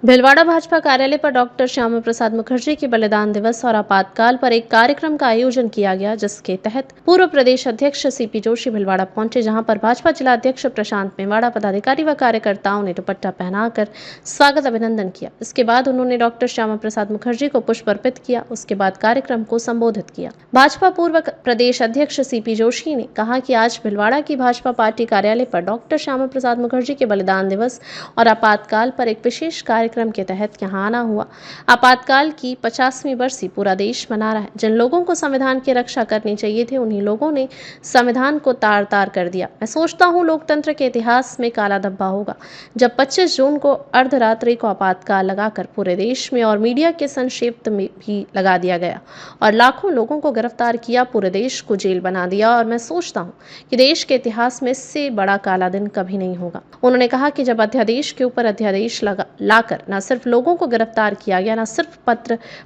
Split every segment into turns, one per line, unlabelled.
भिलवाड़ा भाजपा कार्यालय पर डॉक्टर श्यामा प्रसाद मुखर्जी के बलिदान दिवस और आपातकाल पर एक कार्यक्रम का आयोजन किया गया, जिसके तहत पूर्व प्रदेश अध्यक्ष सीपी जोशी भिलवाड़ा पहुंचे, जहां पर भाजपा जिला अध्यक्ष प्रशांत मेवाड़ा, पदाधिकारी व कार्यकर्ताओं ने दुपट्टा पहनाकर स्वागत अभिनंदन किया। इसके बाद उन्होंने डॉक्टर श्यामा प्रसाद मुखर्जी को पुष्प अर्पित किया। उसके बाद कार्यक्रम को संबोधित किया। भाजपा पूर्व प्रदेश अध्यक्ष सीपी जोशी ने कहा कि आज भिलवाड़ा की भाजपा पार्टी कार्यालय पर डॉक्टर श्यामा प्रसाद मुखर्जी के बलिदान दिवस और आपातकाल पर एक विशेष कार्यक्रम के तहत यहां आना हुआ। आपातकाल की 50वीं बरसी पूरा देश मना रहा है। जिन लोगों को संविधान की रक्षा करनी चाहिए थी, उन्हीं लोगों ने संविधान को तार तार कर दिया। मैं सोचता हूं लोकतंत्र के इतिहास में काला धब्बा होगा जब 25 जून को अर्धरात्रि को आपातकाल लगाकर पूरे देश में और मीडिया के संक्षिप्त में भी लगा दिया गया और लाखों लोगों को गिरफ्तार किया, पूरे देश को जेल बना दिया। और मैं सोचता हूं कि देश के इतिहास में इससे बड़ा काला दिन कभी नहीं होगा। उन्होंने कहा कि जब अध्यादेश के ऊपर अध्यादेश लाकर न सिर्फ लोगों को गिरफ्तार किया गया, न सिर्फ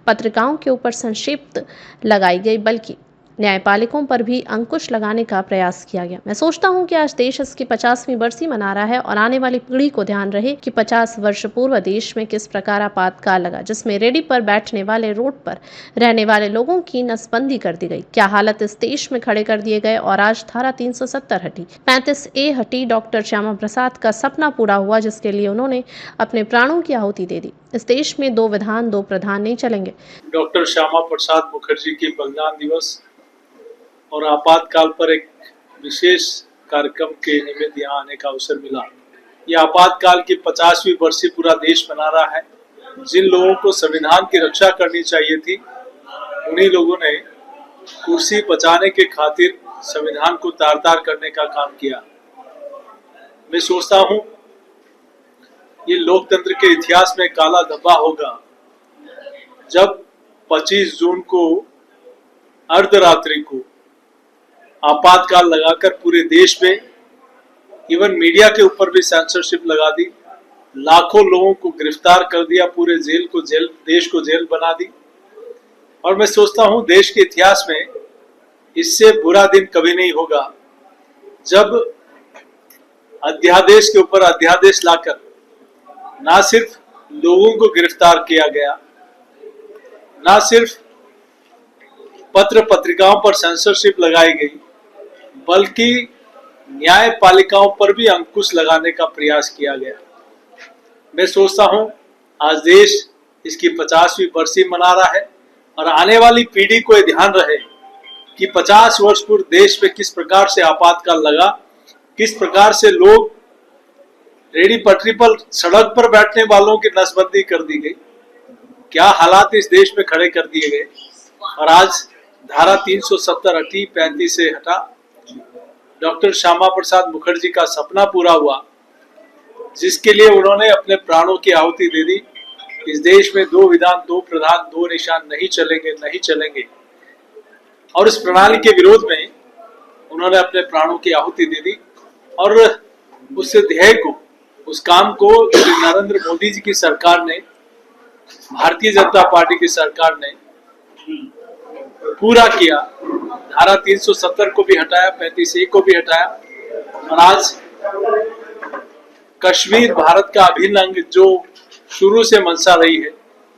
पत्रिकाओं के ऊपर संक्षिप्त लगाई गई, बल्कि न्यायपालिकों पर भी अंकुश लगाने का प्रयास किया गया। मैं सोचता हूं कि आज देश इसकी 50वीं बरसी मना रहा है और आने वाली पीढ़ी को ध्यान रहे कि 50 वर्ष पूर्व देश में किस प्रकार आपातकाल लगा, जिसमें रेडी पर बैठने वाले, रोड पर रहने वाले लोगों की नसबंदी कर दी गई। क्या हालत इस देश में खड़े कर दिए गए और आज धारा 370 हटी, 35A हटी। डॉक्टर श्यामा प्रसाद का सपना पूरा हुआ, जिसके लिए उन्होंने अपने प्राणों की आहुति दे दी। इस देश में 2 विधान 2 प्रधान नहीं चलेंगे।
डॉक्टर श्यामा प्रसाद मुखर्जी की बलिदान दिवस और आपातकाल पर एक विशेष कार्यक्रम के निमित्त यहाँ आने का अवसर मिला। यह आपातकाल की 50वीं बरसी पूरा देश मना रहा है। जिन लोगों को संविधान की रक्षा करनी चाहिए थी, उन्हीं लोगों ने कुर्सी बचाने के खातिर संविधान को तार तार करने का काम किया। मैं सोचता हूँ ये लोकतंत्र के इतिहास में काला धब्बा होगा जब 25 जून को अर्धरात्रि को आपातकाल लगाकर पूरे देश में, इवन मीडिया के ऊपर भी सेंसरशिप लगा दी, लाखों लोगों को गिरफ्तार कर दिया, पूरे देश को जेल बना दी। और मैं सोचता हूं देश के इतिहास में इससे बुरा दिन कभी नहीं होगा जब अध्यादेश के ऊपर अध्यादेश लाकर ना सिर्फ लोगों को गिरफ्तार किया गया, ना सिर्फ पत्रिकाओं पर सेंसरशिप लगाई गई, बल्कि न्यायपालिकाओं पर भी अंकुश लगाने का प्रयास किया गया। मैं सोचता हूं आज देश इसकी 50वीं बरसी मना रहा है और आने वाली पीढ़ी को यह ध्यान रहे कि 50 वर्ष पूर्व देश में किस प्रकार से आपातकाल लगा, किस प्रकार से लोग रेडी पटरी पर सड़क पर बैठने वालों की नसबंदी कर दी गई, क्या हालात इस देश में खड़े कर दिए गए। और आज धारा 370 हटी, 35A हटा। डॉक्टर श्यामा प्रसाद मुखर्जी का सपना पूरा हुआ, जिसके लिए उन्होंने अपने प्राणों की आहुति दे दी। इस देश में 2 विधान 2 प्रधान 2 निशान नहीं चलेंगे। और इस प्रणाली के विरोध में उन्होंने अपने प्राणों की आहुति दे दी। और उस ध्येय को, उस काम को श्री नरेंद्र मोदी जी की सरकार ने, भारतीय जनता पार्टी की सरकार ने पूरा किया। धारा 370 को भी हटाया, 35A को भी हटाया। और आज कश्मीर भारत का अभिन्न अंग जो शुरू से मंशा रही है,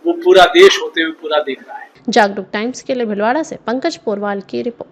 वो पूरा देश होते हुए पूरा दिख रहा है।
जागरूक टाइम्स के लिए भिलवाड़ा से पंकज पोरवाल की रिपोर्ट।